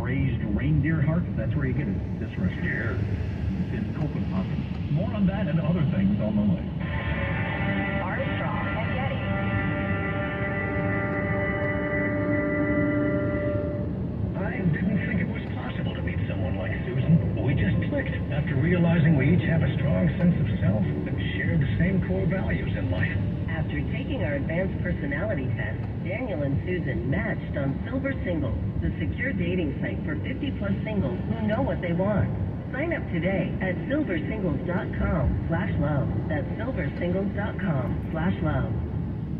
braised reindeer heart, that's where you get it. This recipe here. It's in Copenhagen. More on that and other things on the way. Armstrong and Getty. I didn't think it was possible to meet someone like Susan. We just clicked after realizing we each have a strong sense of self and share the same core values in life. After taking our advanced personality test, Daniel and Susan matched on Silver Singles, the secure dating site for 50-plus singles who know what they want. Sign up today at silversingles.com/love. That's silversingles.com/love.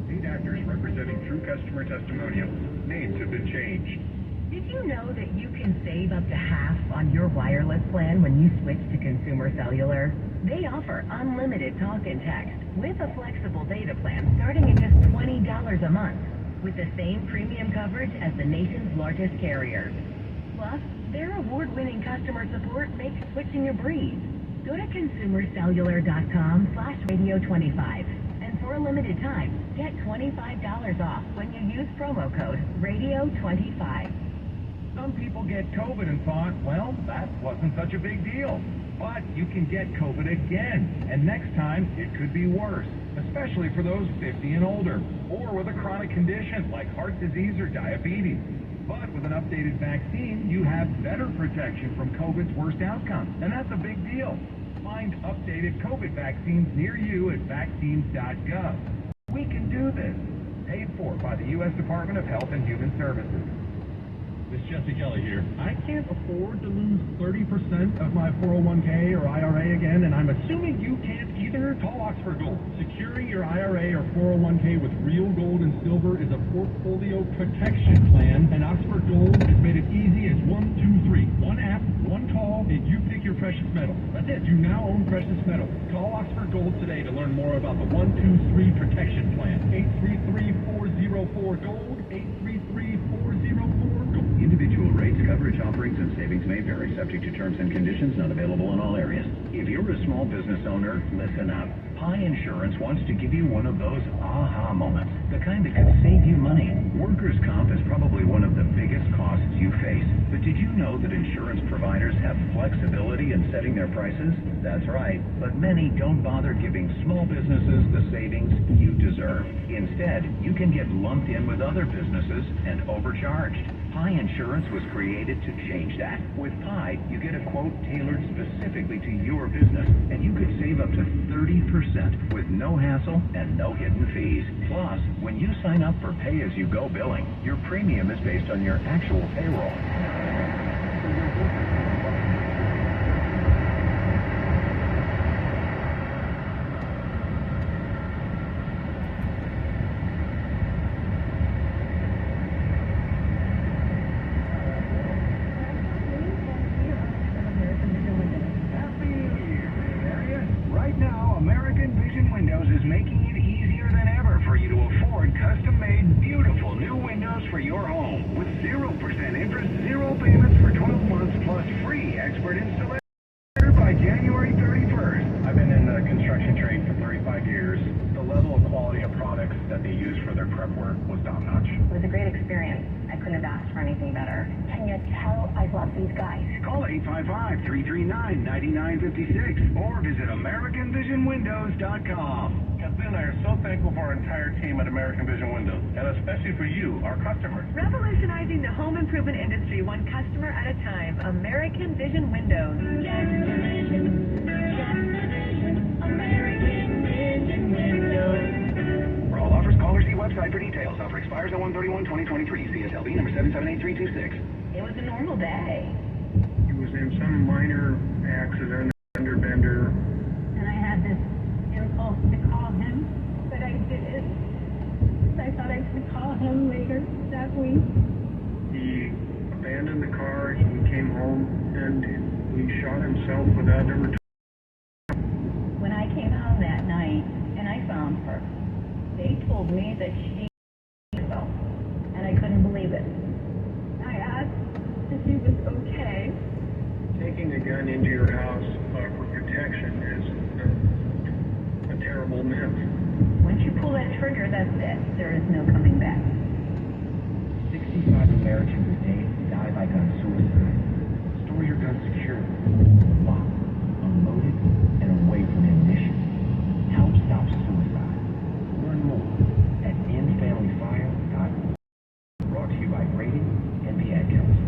8 actors representing true customer testimonials. Names have been changed. Did you know that you can save up to half on your wireless plan when you switch to Consumer Cellular? They offer unlimited talk and text with a flexible data plan starting at just $20 a month, with the same premium coverage as the nation's largest carrier. Plus, their award-winning customer support makes switching a breeze. Go to consumercellular.com/radio25, and for a limited time, get $25 off when you use promo code radio25. Some people get COVID and thought, well, that wasn't such a big deal. But you can get COVID again, and next time it could be worse, especially for those 50 and older, or with a chronic condition like heart disease or diabetes. But with an updated vaccine, you have better protection from COVID's worst outcomes, and that's a big deal. Find updated COVID vaccines near you at vaccines.gov. We can do this. Paid for by the U.S. Department of Health and Human Services. This is Jesse Kelly here. I can't afford to lose 30% of my 401k or IRA again, and I'm assuming you can't either. Call Oxford Gold. Securing your IRA or 401k with real gold and silver is a portfolio protection plan, and Oxford Gold has made it easy as 1, 2, 3. One app, one call, and you pick your precious metal. That's it. You now own precious metal. Call Oxford Gold today to learn more about the 1, 2, 3 protection plan. 833-404-GOLD. 833-404-GOLD. Individual rates, coverage, offerings, and savings may vary, subject to terms and conditions, not available in all areas. If you're a small business owner, listen up. Pi Insurance wants to give you one of those aha moments, the kind that could save you money. Workers' comp is probably one of the biggest costs you face. But did you know that insurance providers have flexibility in setting their prices? That's right, but many don't bother giving small businesses the savings you deserve. Instead, you can get lumped in with other businesses and overcharged. Pi Insurance was created to change that. With Pi, you get a quote tailored specifically to your business, and you could save up to 30% with no hassle and no hidden fees. Plus, when you sign up for pay-as-you-go billing, your premium is based on your actual payroll. Or visit AmericanVisionWindows.com. Kathleen and I are so thankful for our entire team at American Vision Windows, and especially for you, our customers. Revolutionizing the home improvement industry one customer at a time. American Vision Windows. American Vision Windows. For all offers, call or see website for details. Offer expires on 1/31/2023. CSLB number 778326. It was a normal day. He was in some minor accident, fender bender. And I had this impulse to call him, but I didn't. I thought I could call him later that week. He abandoned the car, he came home, and he shot himself without ever When I came home that night and I found her, they told me that she fell, and I couldn't believe it. I asked if she was okay. Taking a gun into your house for protection is a terrible myth. Once you pull that trigger, that's it. There is no coming back. 65 Americans a day die by high gun suicide. Store your gun securely, locked, unloaded, and away from ammunition. Help stop suicide. Learn more at endfamilyfire.org. Brought to you by Brady and the Ad Council.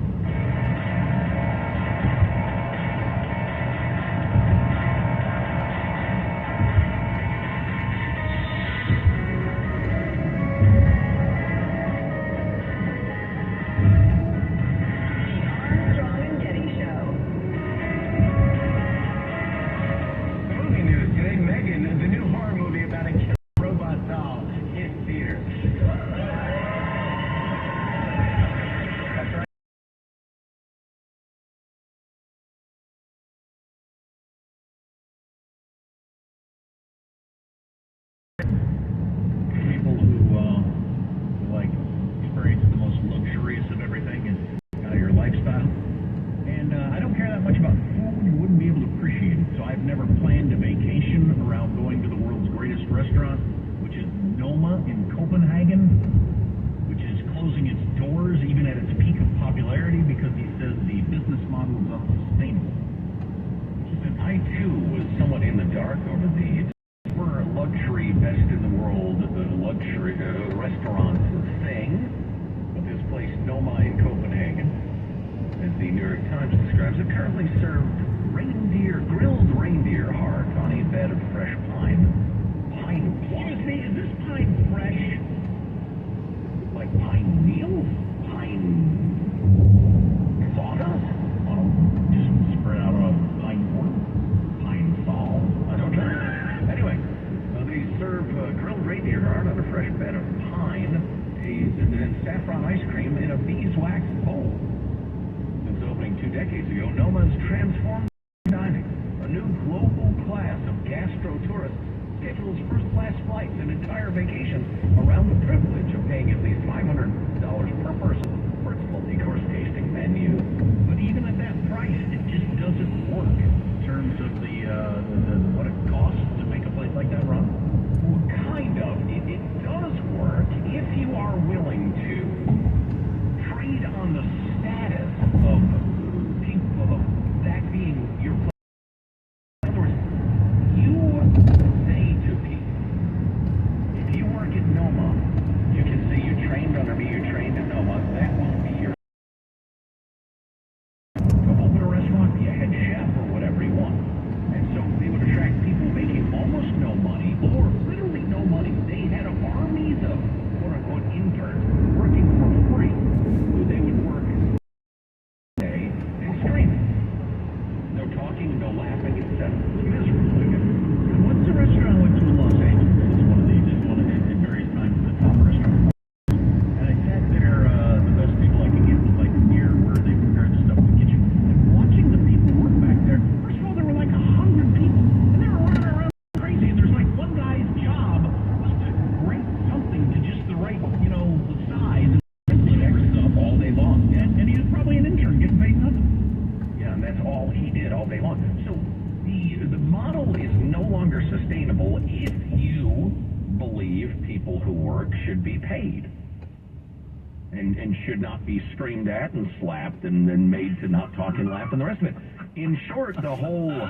And should not be screamed at and slapped and then made to not talk and laugh and the rest of it. In short, the whole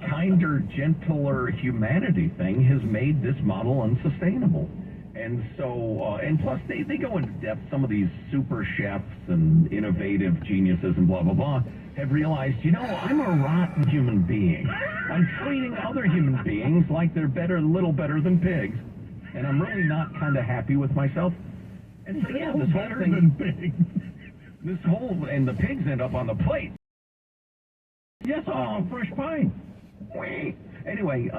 kinder, gentler humanity thing has made this model unsustainable. And so, and plus they go into depth. Some of these super chefs and innovative geniuses and blah, blah, blah have realized, you know, I'm a rotten human being. I'm treating other human beings like they're better, a little better than pigs. And I'm really not kind of happy with myself. And so, yeah, this whole thing, this whole, and the pigs end up on the plate. Yes, fresh pine. Anyway,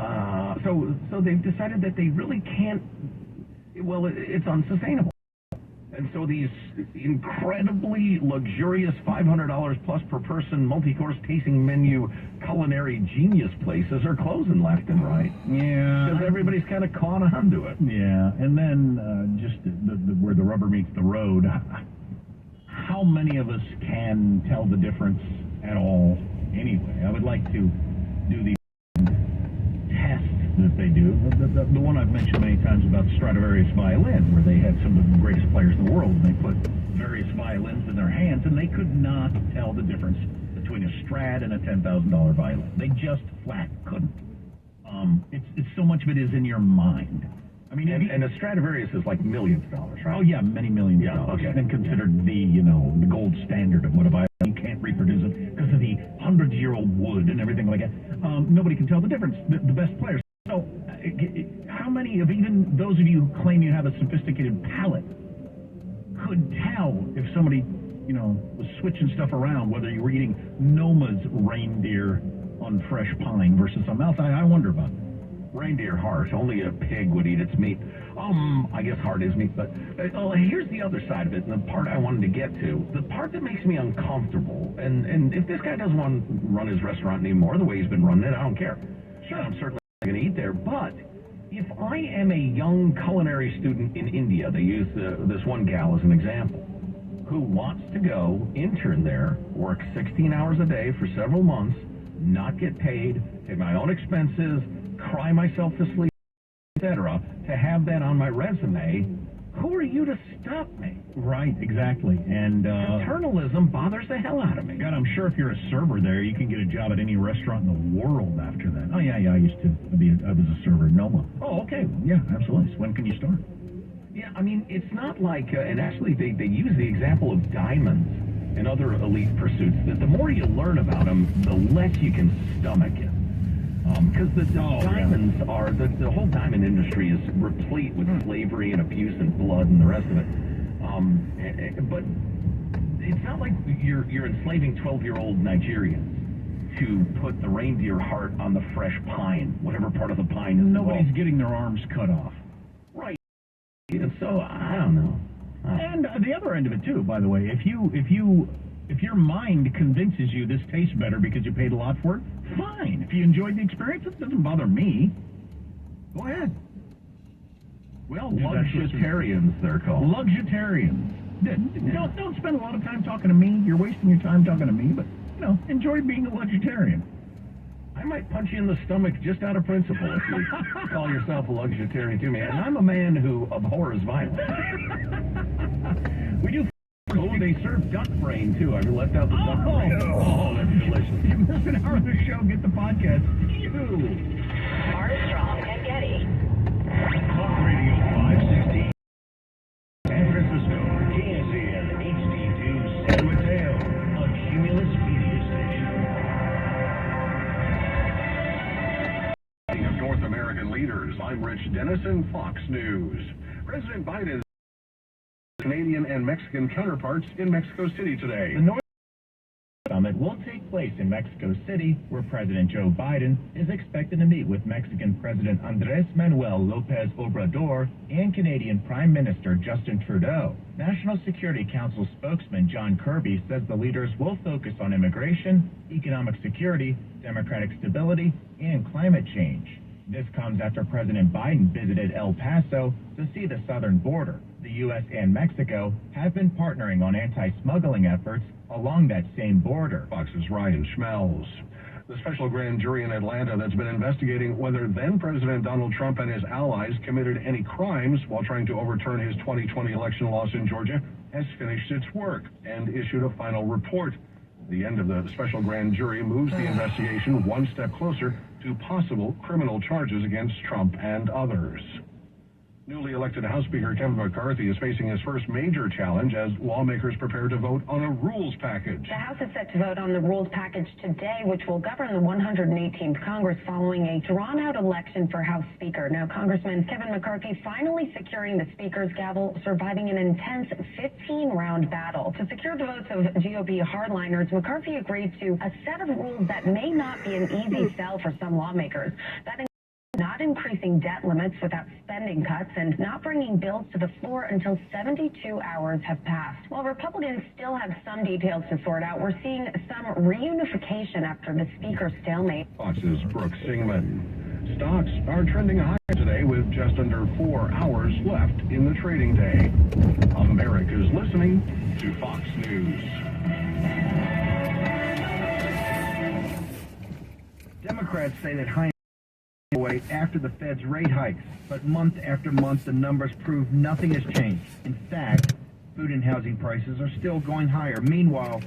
so they've decided that they really can't, well, it's unsustainable. And so these incredibly luxurious $500 plus per person multi-course tasting menu culinary genius places are closing left and right. Yeah. Because everybody's kind of caught on to it. Yeah. And then just where the rubber meets the road, how many of us can tell the difference at all anyway? I would like to do the test that they do. The one I've mentioned many times about the Stradivarius violin, where they had some of the greatest players in the world, and they put various violins in their hands, and they could not tell the difference between a Strat and a $10,000 violin. They just flat couldn't. It's so much of it is in your mind. I mean, and a Stradivarius is like millions of dollars, right? Oh yeah, many millions of dollars. Okay. And considered the gold standard of what a violin. You can't reproduce it because of the hundreds-year-old wood and everything like that. Nobody can tell the difference. The best players. So, how many of even those of you who claim you have a sophisticated palate could tell if somebody, was switching stuff around, whether you were eating Noma's reindeer on fresh pine versus something else? I wonder about it. Reindeer heart. Only a pig would eat its meat. I guess heart is meat, but here's the other side of it, and the part I wanted to get to. The part that makes me uncomfortable, and if this guy doesn't want to run his restaurant anymore the way he's been running it, I don't care. Sure, I'm certainly not going to eat there, but if I am a young culinary student in India, they use this one gal as an example, who wants to go intern there, work 16 hours a day for several months, not get paid, pay my own expenses, cry myself to sleep, etc., to have that on my resume, who are you to stop me? Right, exactly. And paternalism bothers the hell out of me. God, I'm sure if you're a server there, you can get a job at any restaurant in the world after that. Oh yeah, I used to I was a server at Noma. Oh, okay. Yeah, absolutely. So when can you start? Yeah, I mean, it's not like, and actually they use the example of diamonds and other elite pursuits, that the more you learn about them, the less you can stomach it. Because the diamonds are, the whole diamond industry is replete with slavery and abuse and blood and the rest of it. But it's not like you're enslaving 12-year-old Nigerians to put the reindeer heart on the fresh pine, whatever part of the pine is. Nobody's getting their arms cut off. Right. And so, I don't know. And the other end of it too, by the way, if your mind convinces you this tastes better because you paid a lot for it, fine. If you enjoyed the experience, it doesn't bother me. Go ahead. Well, luxitarians, they're called. Luxitarians. Don't spend a lot of time talking to me. You're wasting your time talking to me, but, enjoy being a luxitarian. I might punch you in the stomach just out of principle if you call yourself a luxitarian to me. And I'm a man who abhors violence. We do. Oh, they serve duck brain, too. I've left out the duck brain. Oh, that's delicious. You missed an hour of the show. Get the podcast. Armstrong and Getty. Talk Radio 560. San Francisco. KSAN HD2 San Mateo. A Cumulus media station. Of North American leaders, I'm Rich Dennison, Fox News. President Biden Canadian and Mexican counterparts in Mexico City today. The North Summit will take place in Mexico City, where President Joe Biden is expected to meet with Mexican President Andrés Manuel López Obrador and Canadian Prime Minister Justin Trudeau. National Security Council spokesman John Kirby says the leaders will focus on immigration, economic security, democratic stability, and climate change. This comes after President Biden visited El Paso to see the southern border. The U.S. and Mexico have been partnering on anti-smuggling efforts along that same border. Fox's Ryan Schmelz. The special grand jury in Atlanta that's been investigating whether then-President Donald Trump and his allies committed any crimes while trying to overturn his 2020 election loss in Georgia has finished its work and issued a final report. The end of the special grand jury moves the investigation one step closer to possible criminal charges against Trump and others. Newly elected House Speaker Kevin McCarthy is facing his first major challenge as lawmakers prepare to vote on a rules package. The House is set to vote on the rules package today, which will govern the 118th Congress following a drawn-out election for House Speaker. Now, Congressman Kevin McCarthy finally securing the Speaker's gavel, surviving an intense 15-round battle. To secure the votes of GOP hardliners, McCarthy agreed to a set of rules that may not be an easy sell for some lawmakers. That not increasing debt limits without spending cuts, and not bringing bills to the floor until 72 hours have passed. While Republicans still have some details to sort out, we're seeing some reunification after the Speaker's stalemate. Fox's Brooke Singman. Stocks are trending higher today with just under 4 hours left in the trading day. America's listening to Fox News. Democrats say that high away after the Fed's rate hikes, but month after month the numbers prove nothing has changed. In fact, food and housing prices are still going higher. Meanwhile,